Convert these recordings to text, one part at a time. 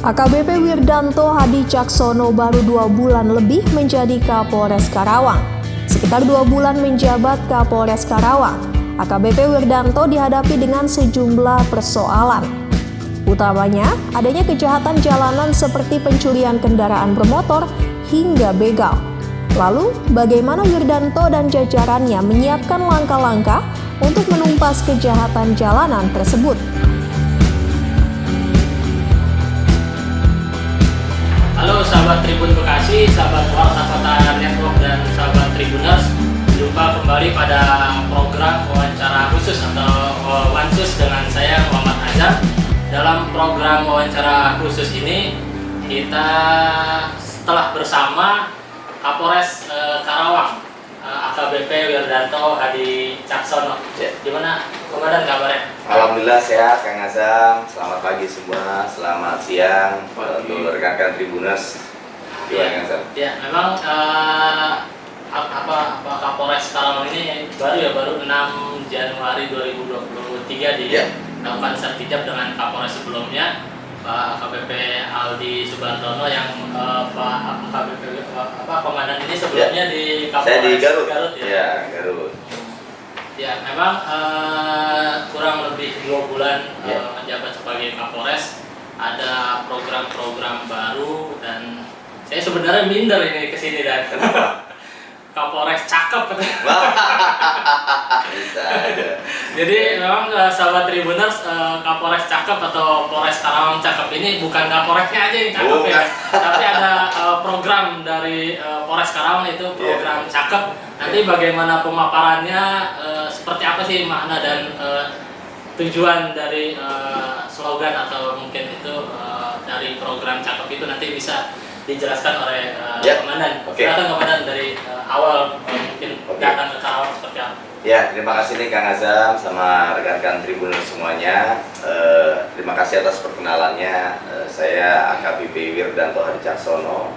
AKBP Wirdanto Hadi Caksono baru 2 bulan lebih menjadi Kapolres Karawang. Sekitar 2 bulan menjabat Kapolres Karawang, AKBP Wirdanto dihadapi dengan sejumlah persoalan. Utamanya, adanya kejahatan jalanan seperti pencurian kendaraan bermotor hingga begal. Lalu, bagaimana Wirdanto dan jajarannya menyiapkan langkah-langkah untuk menumpas kejahatan jalanan tersebut? Halo sahabat Tribun Bekasi, sahabat Warta Kota Network dan sahabat Tribuners. Jumpa kembali pada program wawancara khusus atau Wansus dengan saya Muhammad Azhar. Dalam program wawancara khusus ini kita setelah bersama Kapolres Karawang, AKBP Wirdanto Hadi Caksono. Gimana Komandan kabarnya? Alhamdulillah sehat Kang Azam. Selamat pagi semua, selamat siang untuk rekan-rekan Tribuners. Gimana Kang Azam? Ya, memang Kapolres Karawang ini baru 6 Januari 2023 dilakukan sertijab dengan Kapolres sebelumnya, Pak AKBP Aldi Subartono yang Pak AKBP Komandan ini sebelumnya di Kapolres. Saya di Garut. Ya. Ya, Garut. Ya, memang kurang lebih 2 bulan menjabat sebagai Kapolres. Ada program-program baru dan saya sebenarnya minder ini kesini dan Kapolres cakep. Bisa aja. Jadi memang sahabat Tribuners, Kapolres cakep atau Polres Karawang cakep ini bukan Kapolresnya aja yang cakep ya, tapi ada program dari Polres Karawang itu program cakep. Nanti bagaimana pemaparannya, seperti apa sih makna dan tujuan dari slogan atau mungkin itu dari program cakep itu nanti bisa dijelaskan oleh Komandan. Silakan Komandan dari awal mungkin datang ke Karawang seperti apa? Ya, terima kasih nih Kang Azam sama rekan-rekan Tribuners semuanya. Terima kasih atas perkenalannya. Saya AKBP Wirdanto Hadi Caksono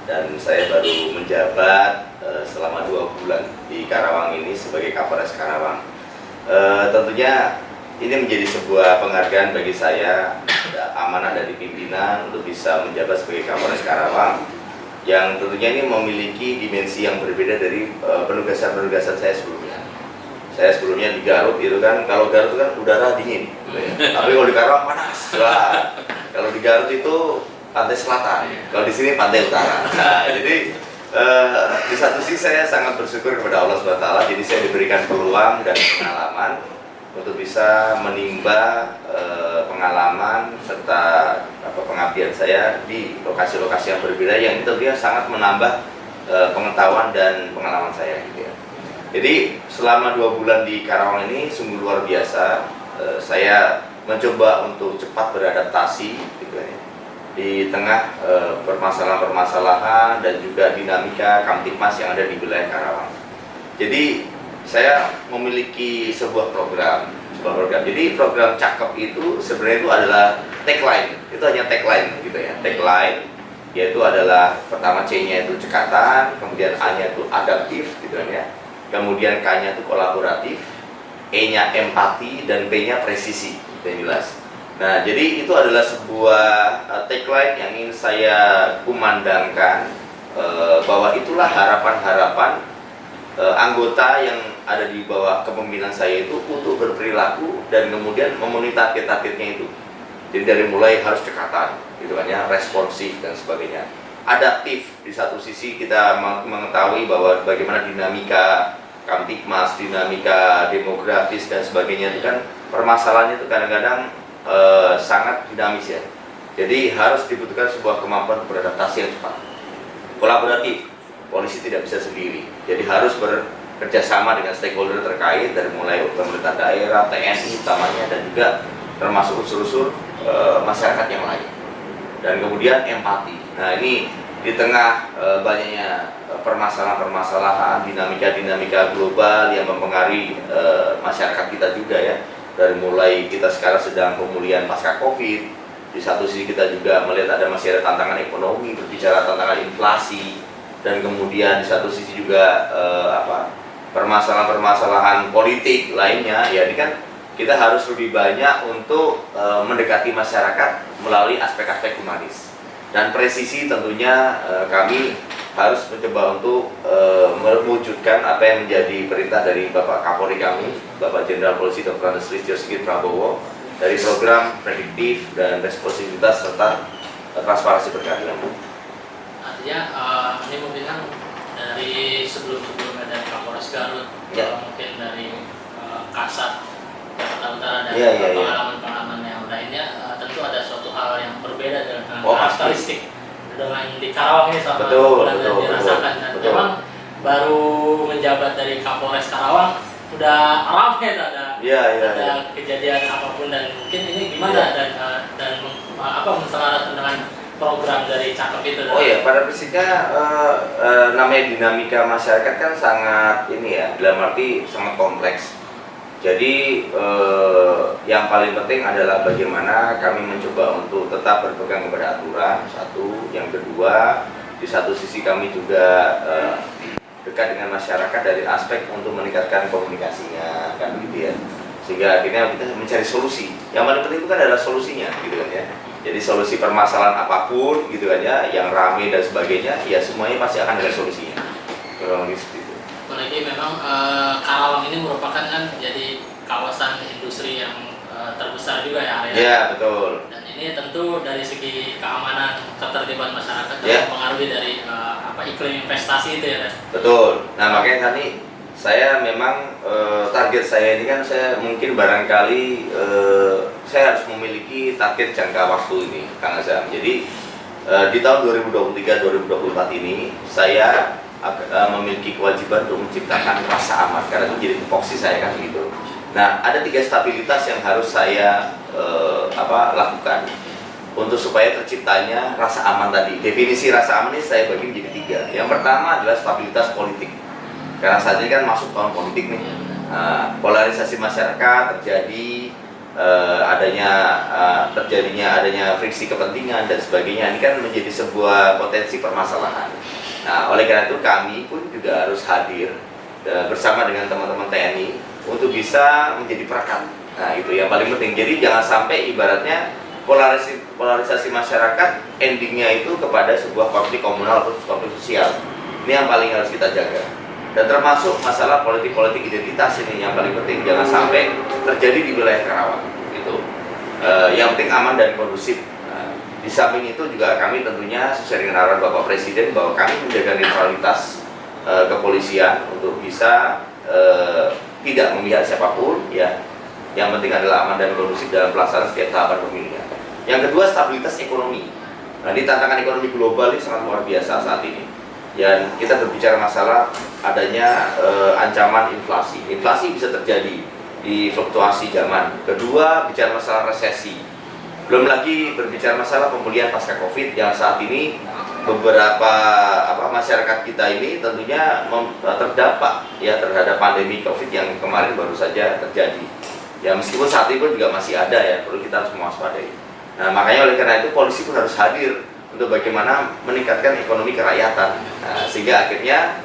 dan saya baru menjabat selama 2 bulan di Karawang ini sebagai Kapolres Karawang. Tentunya ini menjadi sebuah penghargaan bagi saya, amanah dari pimpinan untuk bisa menjabat sebagai Kapolres Karawang, yang tentunya ini memiliki dimensi yang berbeda dari penugasan-penugasan saya sebelumnya. Saya sebelumnya di Garut itu kan, kalau Garut kan udara dingin, gitu ya. Tapi kalau di Karawang panas. Wah, kalau di Garut itu pantai selatan, kalau di sini pantai utara. Nah, jadi di satu sisi saya sangat bersyukur kepada Allah SWT. Jadi saya diberikan peluang dan pengalaman untuk bisa menimba pengalaman serta pengabdian saya di lokasi-lokasi yang berbeda, yang tentunya sangat menambah pengetahuan dan pengalaman saya gitu ya. Jadi selama 2 bulan di Karawang ini sungguh luar biasa. Saya mencoba untuk cepat beradaptasi gitu ya, di tengah permasalahan-permasalahan dan juga dinamika Kamtipmas yang ada di wilayah Karawang. Jadi saya memiliki sebuah program. Jadi program cakep itu sebenarnya itu adalah tagline. Itu hanya tagline gitu ya. Tagline yaitu adalah pertama C-nya itu cekatan, kemudian A-nya itu adaptif gitu ya. Kemudian K-nya itu kolaboratif, E-nya empati, dan P-nya presisi. Itu jelas. Nah, jadi itu adalah sebuah tagline yang ingin saya kumandangkan, bahwa itulah harapan-harapan anggota yang ada di bawah kepemimpinan saya itu untuk berperilaku dan kemudian memenuhi target-targetnya itu. Jadi dari mulai harus cekatan, gitu kan ya, responsif dan sebagainya. Adaptif, di satu sisi kita mengetahui bahwa bagaimana dinamika Kamtipmas, dinamika demografis dan sebagainya itu kan permasalahannya itu kadang-kadang sangat dinamis ya. Jadi harus dibutuhkan sebuah kemampuan beradaptasi yang cepat. Kolaboratif, polisi tidak bisa sendiri, jadi harus bekerja sama dengan stakeholder terkait dari mulai pemerintah daerah, TNI utamanya, dan juga termasuk unsur-unsur masyarakat yang lain. Dan kemudian empati. Nah, ini di tengah banyaknya permasalahan-permasalahan, dinamika-dinamika global yang mempengaruhi masyarakat kita juga ya. Dari mulai kita sekarang sedang pemulihan pasca Covid, di satu sisi kita juga melihat masih ada tantangan ekonomi, berbicara tantangan inflasi, dan kemudian di satu sisi juga permasalahan-permasalahan politik lainnya. Ya, ini kan kita harus lebih banyak untuk mendekati masyarakat melalui aspek-aspek humanis. Dan presisi tentunya kami harus mencoba untuk mewujudkan apa yang menjadi perintah dari Bapak Kapolri kami, Bapak Jenderal Polisi Dr. Andes Listio Sigit Prabowo, dari program prediktif dan responsivitas serta transparansi berkeadilan. Artinya ini mungkin kan dari sebelum-sebelumnya dari Kapolres Garut, mungkin dari Kasat Jakarta Utara dan pengalaman-pengalaman yang lainnya, tentu ada suatu hal yang berbeda dengan karakteristik dengan di Karawang ini sama yang dirasakan. Dan memang baru menjabat dari Kapolres Karawang udah ramai ada kejadian apapun, dan mungkin ini gimana dan apa menselaraskan dengan program dari Cakep itu? Oh ya, pada prinsipnya namanya dinamika masyarakat kan sangat ini ya, dalam arti sangat kompleks. Jadi yang paling penting adalah bagaimana kami mencoba untuk tetap berpegang kepada aturan, satu. Yang kedua, di satu sisi kami juga dekat dengan masyarakat dari aspek untuk meningkatkan komunikasinya, kan gitu ya. Sehingga akhirnya kita mencari solusi. Yang paling penting itu kan adalah solusinya, gitu kan ya. Jadi solusi permasalahan apapun, gitu kan ya, yang ramai dan sebagainya, ya semuanya pasti akan ada solusinya. Kurang lebih seperti itu. Apalagi memang Karawang ini merupakan kan jadi kawasan industri yang terbesar juga ya area. Ya, betul. Dan ini tentu dari segi keamanan, ketertiban masyarakat mempengaruhi dari iklim investasi itu ya. Betul. Nah, makanya tadi saya memang target saya ini kan saya mungkin barangkali saya harus memiliki target jangka waktu ini, Kang Azam. Jadi di tahun 2023-2024 ini saya memiliki kewajiban untuk menciptakan rasa aman, karena itu jadi tupoksi saya kan gitu. Nah, ada 3 stabilitas yang harus saya lakukan untuk supaya terciptanya rasa aman tadi. Definisi rasa aman ini saya bagi menjadi 3. Yang pertama adalah stabilitas politik, karena saat ini kan masuk tahun politik nih. Polarisasi masyarakat terjadi, adanya friksi kepentingan dan sebagainya. Ini kan menjadi sebuah potensi permasalahan. Nah, oleh karena itu kami pun juga harus hadir bersama dengan teman-teman TNI untuk bisa menjadi perekat. Nah, itu yang paling penting. Jadi jangan sampai ibaratnya polarisasi masyarakat endingnya itu kepada sebuah konflik komunal atau konflik sosial. Ini yang paling harus kita jaga. Dan termasuk masalah politik identitas ini yang paling penting, jangan sampai terjadi di wilayah Karawang. Gitu. Yang penting aman dan kondusif. Di samping itu juga kami tentunya sesuai dengan arahan Bapak Presiden bahwa kami menjaga netralitas kepolisian untuk bisa tidak memihak siapapun ya. Yang penting adalah aman dan kondusif dalam pelaksanaan setiap tahapan pemilihan. Yang kedua, stabilitas ekonomi. Nah, di tantangan ekonomi global ini sangat luar biasa saat ini. Dan kita berbicara masalah adanya ancaman inflasi. Inflasi bisa terjadi di fluktuasi zaman. Kedua, bicara masalah resesi. Belum lagi berbicara masalah pemulihan pasca Covid yang saat ini beberapa masyarakat kita ini tentunya terdampak ya terhadap pandemi Covid yang kemarin baru saja terjadi. Ya meskipun saat ini pun juga masih ada ya, perlu kita harus mewaspadai. Nah, makanya oleh karena itu polisi pun harus hadir untuk bagaimana meningkatkan ekonomi kerakyatan. Nah, sehingga akhirnya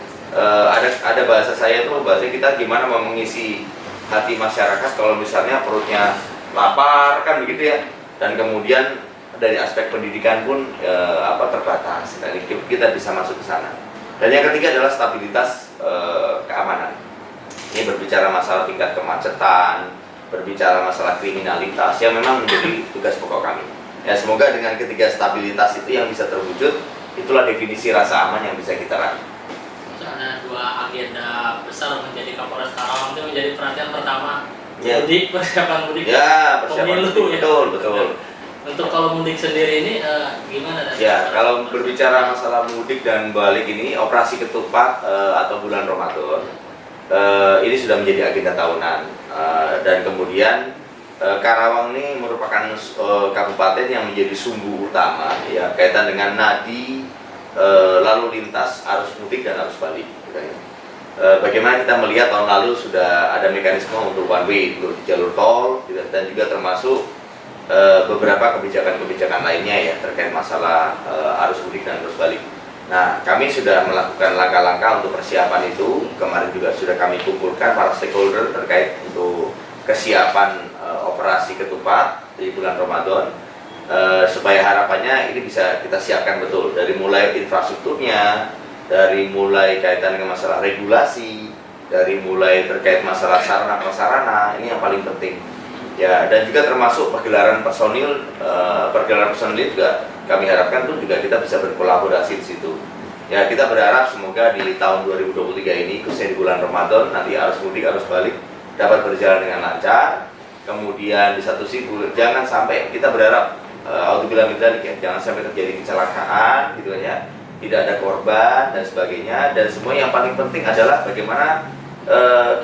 ada bahasa saya itu, bahasa kita gimana mengisi hati masyarakat kalau misalnya perutnya lapar kan begitu ya. Dan kemudian dari aspek pendidikan pun terbatas. Nah, kita bisa masuk ke sana. Dan yang ketiga adalah stabilitas keamanan. Ini berbicara masalah tingkat kemacetan, berbicara masalah kriminalitas yang memang menjadi tugas pokok kami. Ya, semoga dengan ketiga stabilitas itu yang bisa terwujud, itulah definisi rasa aman yang bisa kita raih. Ada 2 agenda besar menjadi Kapolres Karawang itu menjadi perhatian pertama. Mudik, persiapan mudik, pemilu, ya. Betul. Untuk kalau mudik sendiri ini gimana? Ya, kalau berbicara masalah mudik dan balik ini, operasi ketupat atau bulan Ramadan ini sudah menjadi agenda tahunan. Dan kemudian Karawang ini merupakan kabupaten yang menjadi sumbu utama ya kaitan dengan nadi lalu lintas arus mudik dan arus balik. Bagaimana kita melihat tahun lalu sudah ada mekanisme untuk one way untuk jalur tol dan juga termasuk beberapa kebijakan-kebijakan lainnya ya terkait masalah arus mudik dan arus balik. Nah, kami sudah melakukan langkah-langkah untuk persiapan itu. Kemarin juga sudah kami kumpulkan para stakeholder terkait untuk kesiapan operasi ketupat di bulan Ramadan, supaya harapannya ini bisa kita siapkan betul dari mulai infrastrukturnya, dari mulai kaitan dengan masalah regulasi, dari mulai terkait masalah sarana prasarana, ini yang paling penting ya. Dan juga termasuk pergelaran personil juga kami harapkan tuh juga kita bisa berkolaborasi di situ ya. Kita berharap semoga di tahun 2023 ini, khususnya di bulan Ramadan, nanti arus mudik arus balik dapat berjalan dengan lancar. Kemudian di satu sisi jangan sampai, kita berharap jangan sampai terjadi kecelakaan gitu kan ya, tidak ada korban dan sebagainya. Dan semua yang paling penting adalah bagaimana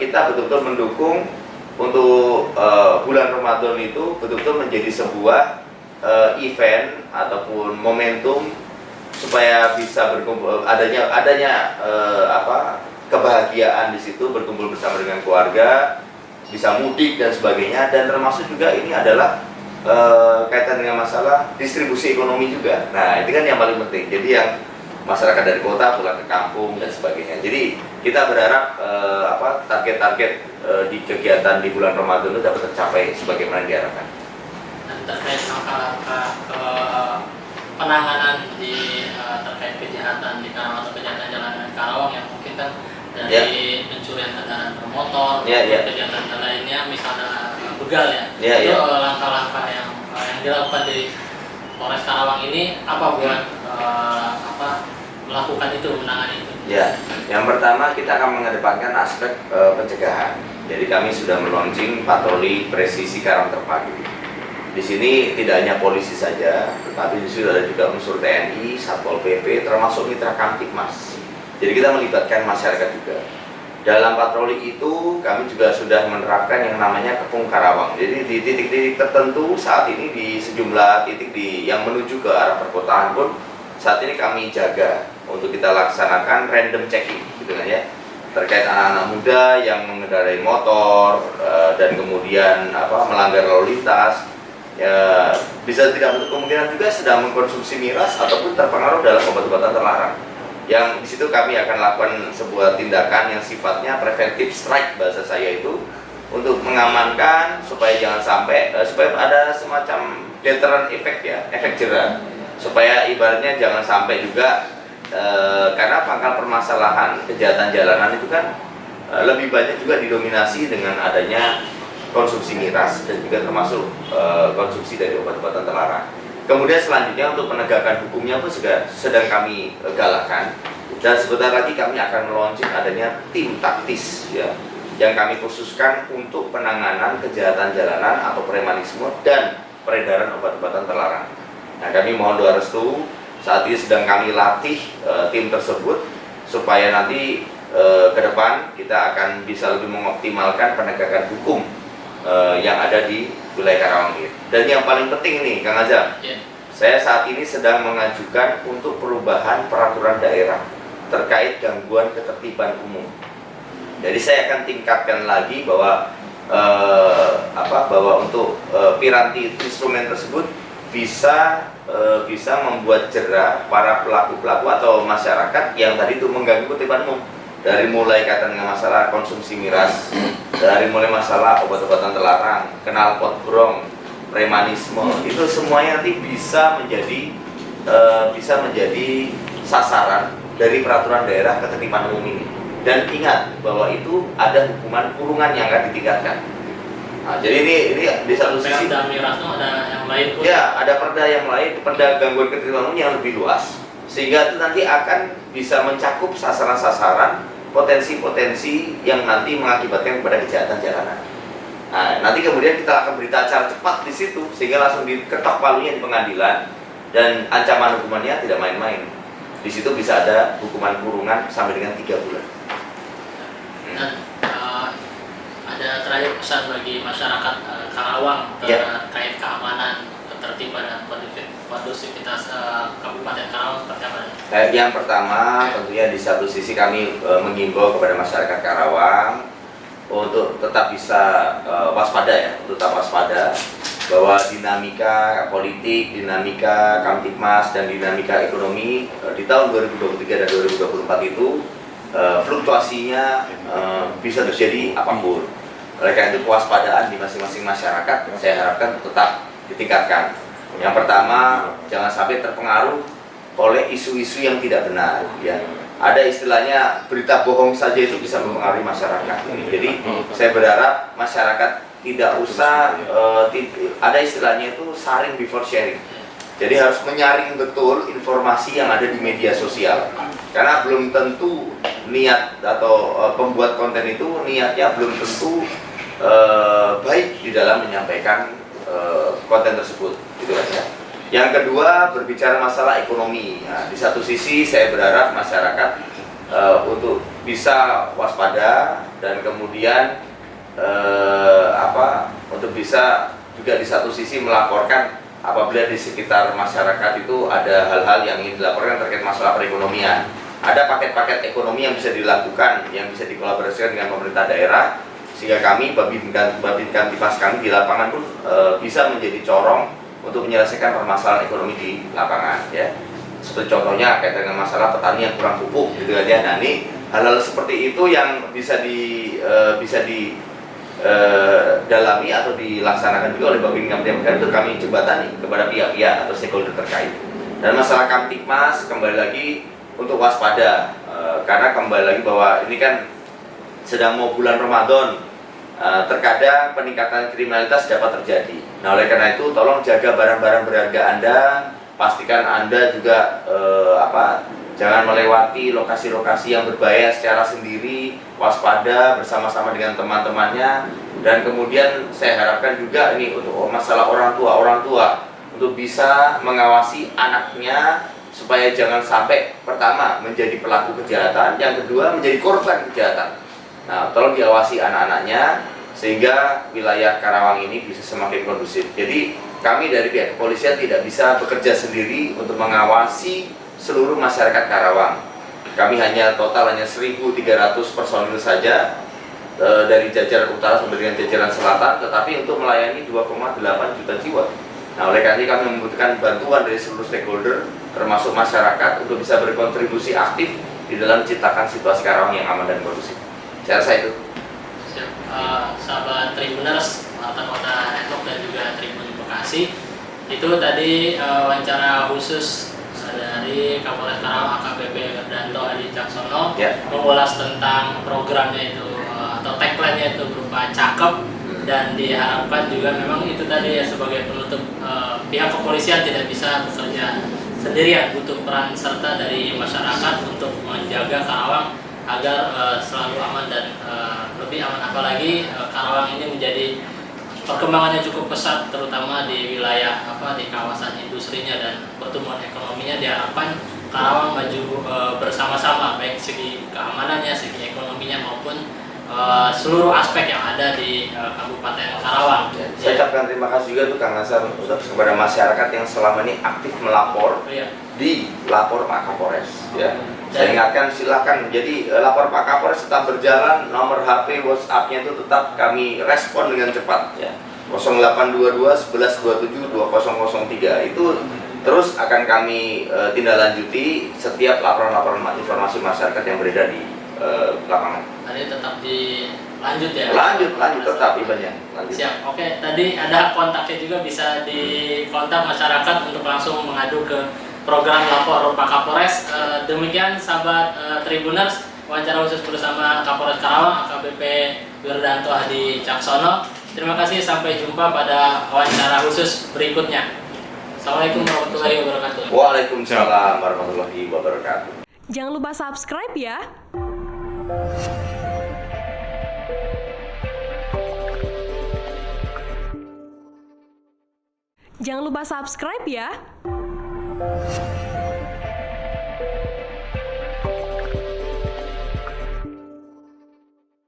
kita betul-betul mendukung untuk bulan Ramadan itu betul-betul menjadi sebuah event ataupun momentum supaya bisa berkumpul, adanya kebahagiaan di situ, berkumpul bersama dengan keluarga, bisa mudik dan sebagainya. Dan termasuk juga ini adalah kaitan dengan masalah distribusi ekonomi juga. Nah, itu kan yang paling penting. Jadi yang masyarakat dari kota pulang ke kampung dan sebagainya. Jadi kita berharap target-target di kegiatan di bulan Ramadan itu dapat tercapai sebagaimana diharapkan. Dan terkait langkah-langkah penanganan di terkait kejahatan di Karawang atau kejahatan jalanan Karawang yang mungkin kan dari pencurian kendaraan bermotor, kejahatan lainnya, misalnya begal itu langkah-langkah yang dilakukan di Polres Karawang ini apa buat melakukan itu, menangani itu? Ya, yang pertama kita akan mengedepankan aspek pencegahan. Jadi kami sudah meluncing patroli presisi Karang Terpadu. Di sini tidak hanya polisi saja, tetapi di sini ada juga unsur TNI, Satpol PP, termasuk mitra Kamtibmas. Jadi kita melibatkan masyarakat juga. Dalam patroli itu kami juga sudah menerapkan yang namanya Kepung Karawang. Jadi di titik-titik tertentu saat ini, di sejumlah titik yang menuju ke arah perkotaan pun saat ini kami jaga untuk kita laksanakan random checking, gitu kan ya, terkait anak-anak muda yang mengendarai motor dan kemudian melanggar lalu lintas. Ya, bisa tidak untuk kemungkinan juga sedang mengkonsumsi miras ataupun terpengaruh dalam obat-obatan terlarang. Yang di situ kami akan lakukan sebuah tindakan yang sifatnya preventive strike, bahasa saya itu, untuk mengamankan supaya jangan sampai supaya ada semacam deterrent effect ya, efek jerah, supaya ibaratnya jangan sampai juga karena pangkal permasalahan kejahatan jalanan itu kan lebih banyak juga didominasi dengan adanya konsumsi miras dan juga termasuk konsumsi dari obat-obatan terlarang. Kemudian selanjutnya untuk penegakan hukumnya pun juga sedang kami galakkan, dan sebentar lagi kami akan meluncur adanya tim taktis ya, yang kami khususkan untuk penanganan kejahatan jalanan atau premanisme dan peredaran obat-obatan terlarang. Nah, kami mohon doa restu, saat ini sedang kami latih tim tersebut supaya nanti ke depan kita akan bisa lebih mengoptimalkan penegakan hukum yang ada di wilayah Karawang ini. Dan yang paling penting nih, Kang Azam, saya saat ini sedang mengajukan untuk perubahan peraturan daerah terkait gangguan ketertiban umum. Jadi saya akan tingkatkan lagi bahwa bahwa untuk piranti instrumen tersebut bisa membuat jera para pelaku-pelaku atau masyarakat yang tadi itu mengganggu ketertiban umum. Dari mulai kaitan dengan masalah konsumsi miras, dari mulai masalah obat-obatan terlarang, knalpot brong, premanisme, itu semuanya nanti bisa menjadi sasaran dari peraturan daerah ketertiban umum ini. Dan ingat bahwa itu ada hukuman kurungan yang akan ditingkatkan. Nah, jadi ini di satu sisi perda miras itu ada yang lain pun. Ya, ada perda yang lain, perda gangguan ketertiban umum yang lebih luas, sehingga itu nanti akan bisa mencakup sasaran-sasaran potensi-potensi yang nanti mengakibatkan kepada kejahatan jalanan. Nah, nanti kemudian kita akan berita acara cepat di situ sehingga langsung diketok palunya di pengadilan, dan ancaman hukumannya tidak main-main. Di situ bisa ada hukuman kurungan sampai dengan 3 bulan. Dan ada terakhir pesan bagi masyarakat Karawang terkait keamanan, ketertiban dan kondusivitas Kabupaten Karawang seperti apa? Yang pertama tentunya di satu sisi kami menghimbau kepada masyarakat Karawang untuk tetap bisa waspada ya, untuk tetap waspada bahwa dinamika politik, dinamika Kamtibmas dan dinamika ekonomi di tahun 2023 dan 2024 itu fluktuasinya bisa terjadi apapun. Oleh karena itu kewaspadaan di masing-masing masyarakat saya harapkan tetap ditingkatkan. Yang pertama, jangan sampai terpengaruh oleh isu-isu yang tidak benar. Ya, ada istilahnya berita bohong saja itu bisa mempengaruhi masyarakat. Jadi saya berharap masyarakat tidak usah ada istilahnya itu sharing before sharing. Jadi harus menyaring betul informasi yang ada di media sosial. Karena belum tentu niat atau pembuat konten itu niatnya belum tentu baik di dalam menyampaikan konten tersebut, gitu kan ya. Yang kedua, berbicara masalah ekonomi. Nah, di satu sisi saya berharap masyarakat untuk bisa waspada dan kemudian untuk bisa juga di satu sisi melaporkan apabila di sekitar masyarakat itu ada hal-hal yang ingin dilaporkan terkait masalah perekonomian. Ada paket-paket ekonomi yang bisa dilakukan, yang bisa dikolaborasikan dengan pemerintah daerah, sehingga kami, Babin Kamtipmas kami di lapangan pun bisa menjadi corong untuk menyelesaikan permasalahan ekonomi di lapangan, ya. Seperti contohnya kaitan dengan masalah petani yang kurang pupuk, gitu aja. Nah, ini hal-hal seperti itu yang bisa dalami atau dilaksanakan juga oleh Babin Kamtipmas itu kami jembatani kepada pihak-pihak atau stakeholder terkait. Dan masalah Kamtipmas kembali lagi untuk waspada, karena kembali lagi bahwa ini kan sedang mau bulan Ramadan, terkadang peningkatan kriminalitas dapat terjadi. Nah, oleh karena itu tolong jaga barang-barang berharga Anda, pastikan Anda juga jangan melewati lokasi-lokasi yang berbahaya secara sendiri, waspada bersama-sama dengan teman-temannya. Dan kemudian saya harapkan juga ini untuk masalah orang tua untuk bisa mengawasi anaknya supaya jangan sampai pertama menjadi pelaku kejahatan, yang kedua menjadi korban kejahatan. Nah, tolong diawasi anak-anaknya sehingga wilayah Karawang ini bisa semakin kondusif. Jadi kami dari pihak kepolisian tidak bisa bekerja sendiri untuk mengawasi seluruh masyarakat Karawang. Kami total hanya 1.300 personil saja dari jajaran utara sampai dengan jajaran selatan, tetapi untuk melayani 2,8 juta jiwa. Nah, oleh karena itu kami membutuhkan bantuan dari seluruh stakeholder termasuk masyarakat untuk bisa berkontribusi aktif di dalam menciptakan situasi Karawang yang aman dan kondusif. Saya rasa itu. Sahabat Tribuners, Warta Kota Depok dan juga Tribun Bekasi, itu tadi wawancara khusus dari Kapolres Karawang AKBP Werdanto Hadi Caksono, mengulas tentang programnya itu atau tagline-nya itu berupa cakep, dan diharapkan juga memang itu tadi ya sebagai penutup, pihak kepolisian tidak bisa bekerja sendirian, butuh peran serta dari masyarakat untuk menjaga Karawang agar selalu aman dan lebih aman. Apalagi Karawang ini menjadi perkembangannya cukup pesat, terutama di wilayah di kawasan industrinya dan pertumbuhan ekonominya. Diharapkan Karawang maju bersama-sama, baik segi keamanannya, segi ekonominya maupun seluruh aspek yang ada di Kabupaten Karawang. Saya ucapkan terima kasih juga tuh Kang Nasar kepada masyarakat yang selama ini aktif melapor di lapor Pak Kapolres. Ya. Saya ingatkan silakan. Jadi lapor Pak Kapolres tetap berjalan, nomor HP WhatsApp-nya itu tetap kami respon dengan cepat. Ya. 0822 1127 2003 itu terus akan kami tindak lanjuti setiap laporan-laporan informasi masyarakat yang beredar di lapangan. Tadi tetap dilanjut ya? Lanjut tetap ibaratnya. Siap, oke. Tadi ada kontaknya juga, bisa dikontak masyarakat untuk langsung mengadu ke program lapor Pak Kapolres. Demikian sahabat Tribuners, wawancara khusus bersama Kapolres Karawang AKBP Werdanto Hadi Caksono. Terima kasih, sampai jumpa pada wawancara khusus berikutnya. Assalamualaikum warahmatullahi wabarakatuh. Waalaikumsalam warahmatullahi wabarakatuh. Jangan lupa subscribe ya. Jangan lupa subscribe ya.